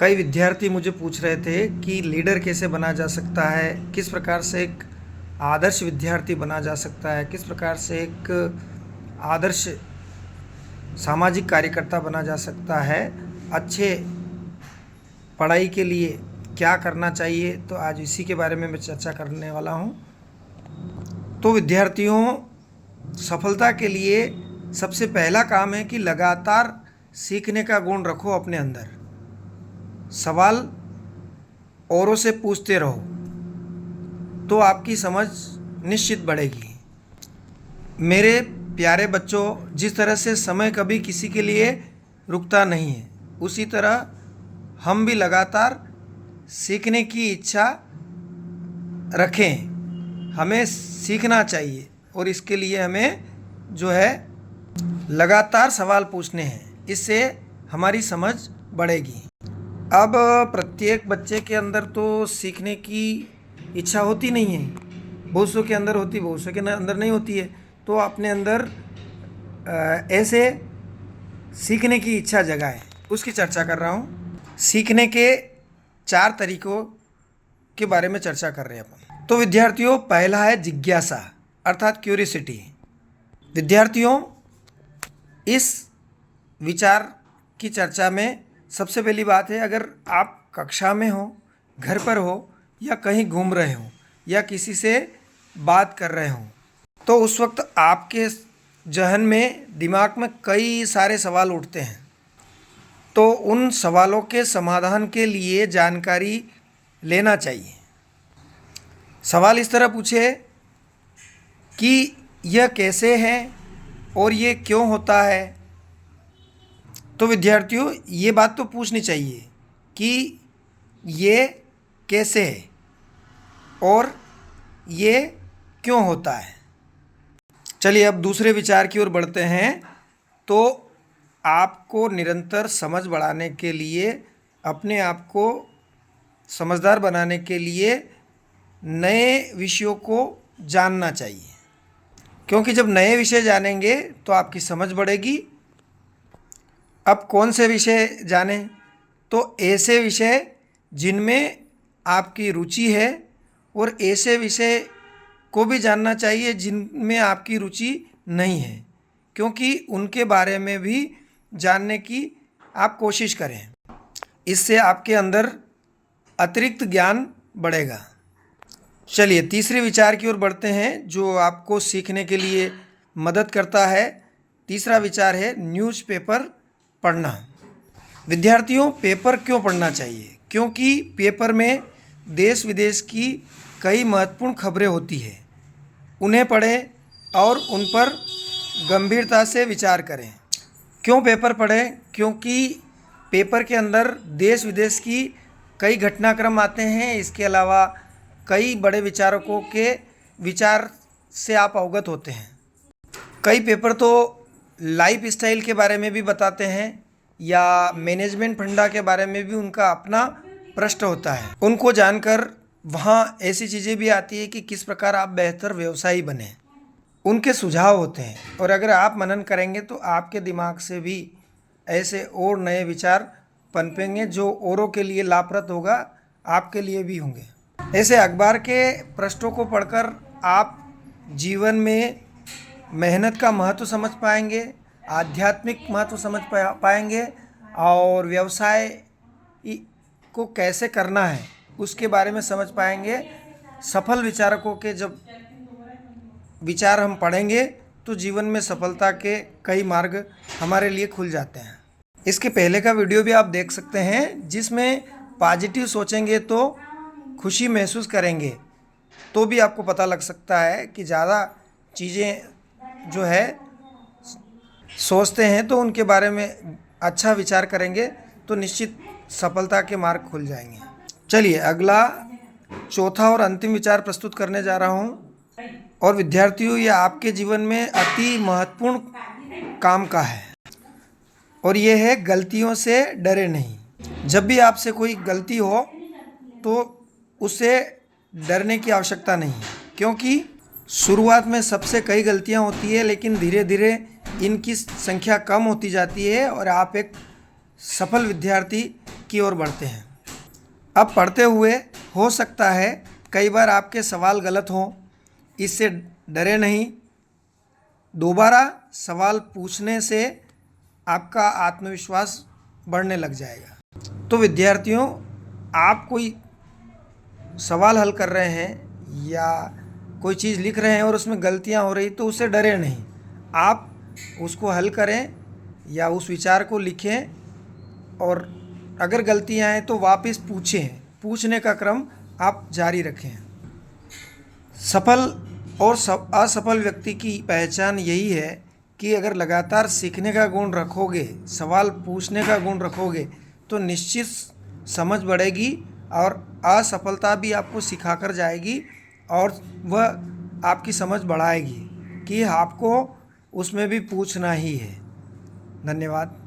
कई विद्यार्थी मुझे पूछ रहे थे कि लीडर कैसे बना जा सकता है, किस प्रकार से एक आदर्श विद्यार्थी बना जा सकता है, किस प्रकार से एक आदर्श सामाजिक कार्यकर्ता बना जा सकता है, अच्छे पढ़ाई के लिए क्या करना चाहिए। तो आज इसी के बारे में मैं चर्चा करने वाला हूँ। तो विद्यार्थियों, सफलता के लिए सबसे पहला काम है कि लगातार सीखने का गुण रखो अपने अंदर। सवाल औरों से पूछते रहो तो आपकी समझ निश्चित बढ़ेगी। मेरे प्यारे बच्चों, जिस तरह से समय कभी किसी के लिए रुकता नहीं है, उसी तरह हम भी लगातार सीखने की इच्छा रखें। हमें सीखना चाहिए और इसके लिए हमें जो है लगातार सवाल पूछने हैं, इससे हमारी समझ बढ़ेगी। अब प्रत्येक बच्चे के अंदर तो सीखने की इच्छा होती नहीं है, बहुत सौ के अंदर होती, बहुत सौ के अंदर नहीं होती है। तो अपने अंदर ऐसे सीखने की इच्छा जगाए, उसकी चर्चा कर रहा हूँ। सीखने के 4 तरीकों के बारे में चर्चा कर रहे हैं अपन। तो विद्यार्थियों, पहला है जिज्ञासा अर्थात क्यूरियोसिटी। विद्यार्थियों, इस विचार की चर्चा में सबसे पहली बात है, अगर आप कक्षा में हो, घर पर हो या कहीं घूम रहे हो या किसी से बात कर रहे हो, तो उस वक्त आपके जहन में, दिमाग में कई सारे सवाल उठते हैं। तो उन सवालों के समाधान के लिए जानकारी लेना चाहिए। सवाल इस तरह पूछे कि यह कैसे है और ये क्यों होता है। तो विद्यार्थियों, ये बात तो पूछनी चाहिए कि ये कैसे है और ये क्यों होता है। चलिए अब दूसरे विचार की ओर बढ़ते हैं। तो आपको निरंतर समझ बढ़ाने के लिए, अपने आप को समझदार बनाने के लिए नए विषयों को जानना चाहिए, क्योंकि जब नए विषय जानेंगे तो आपकी समझ बढ़ेगी। अब कौन से विषय जानें? तो ऐसे विषय जिनमें आपकी रुचि है, और ऐसे विषय को भी जानना चाहिए जिनमें आपकी रुचि नहीं है, क्योंकि उनके बारे में भी जानने की आप कोशिश करें। इससे आपके अंदर अतिरिक्त ज्ञान बढ़ेगा। चलिए तीसरे विचार की ओर बढ़ते हैं, जो आपको सीखने के लिए मदद करता है। तीसरा विचार है न्यूज़पेपर पढ़ना। विद्यार्थियों, पेपर क्यों पढ़ना चाहिए? क्योंकि पेपर में देश विदेश की कई महत्वपूर्ण खबरें होती है। उन्हें पढ़ें और उन पर गंभीरता से विचार करें। क्यों पेपर पढ़ें? क्योंकि पेपर के अंदर देश विदेश की कई घटनाक्रम आते हैं। इसके अलावा कई बड़े विचारकों के विचार से आप अवगत होते हैं। कई पेपर तो लाइफ स्टाइल के बारे में भी बताते हैं या मैनेजमेंट फंडा के बारे में भी उनका अपना प्रश्न होता है। उनको जानकर वहाँ ऐसी चीज़ें भी आती है कि किस प्रकार आप बेहतर व्यवसायी बने, उनके सुझाव होते हैं। और अगर आप मनन करेंगे तो आपके दिमाग से भी ऐसे और नए विचार पनपेंगे जो औरों के लिए लाभप्रद होगा, आपके लिए भी होंगे। ऐसे अखबार के पृष्ठों को पढ़कर आप जीवन में मेहनत का महत्व समझ पाएंगे, आध्यात्मिक महत्व समझ पाएंगे, और व्यवसाय को कैसे करना है उसके बारे में समझ पाएंगे। सफल विचारकों के जब विचार हम पढ़ेंगे तो जीवन में सफलता के कई मार्ग हमारे लिए खुल जाते हैं। इसके पहले का वीडियो भी आप देख सकते हैं, जिसमें पॉजिटिव सोचेंगे तो खुशी महसूस करेंगे, तो भी आपको पता लग सकता है कि ज़्यादा चीज़ें जो है सोचते हैं तो उनके बारे में अच्छा विचार करेंगे तो निश्चित सफलता के मार्ग खुल जाएंगे। चलिए अगला चौथा और अंतिम विचार प्रस्तुत करने जा रहा हूँ। और विद्यार्थियों, ये आपके जीवन में अति महत्वपूर्ण काम का है, और ये है गलतियों से डरे नहीं। जब भी आपसे कोई गलती हो तो उससे डरने की आवश्यकता नहीं है, क्योंकि शुरुआत में सबसे कई गलतियां होती है, लेकिन धीरे धीरे इनकी संख्या कम होती जाती है और आप एक सफल विद्यार्थी की ओर बढ़ते हैं। अब पढ़ते हुए हो सकता है कई बार आपके सवाल गलत हों, इससे डरे नहीं। दोबारा सवाल पूछने से आपका आत्मविश्वास बढ़ने लग जाएगा। तो विद्यार्थियों, आप कोई सवाल हल कर रहे हैं या कोई चीज़ लिख रहे हैं और उसमें गलतियां हो रही, तो उससे डरे नहीं। आप उसको हल करें या उस विचार को लिखें और अगर गलतियां हैं तो वापस पूछें। पूछने का क्रम आप जारी रखें। सफल और असफल व्यक्ति की पहचान यही है कि अगर लगातार सीखने का गुण रखोगे, सवाल पूछने का गुण रखोगे, तो निश्चित समझ बढ़ेगी और असफलता भी आपको सिखाकर जाएगी और वह आपकी समझ बढ़ाएगी कि आपको उसमें भी पूछना ही है। धन्यवाद।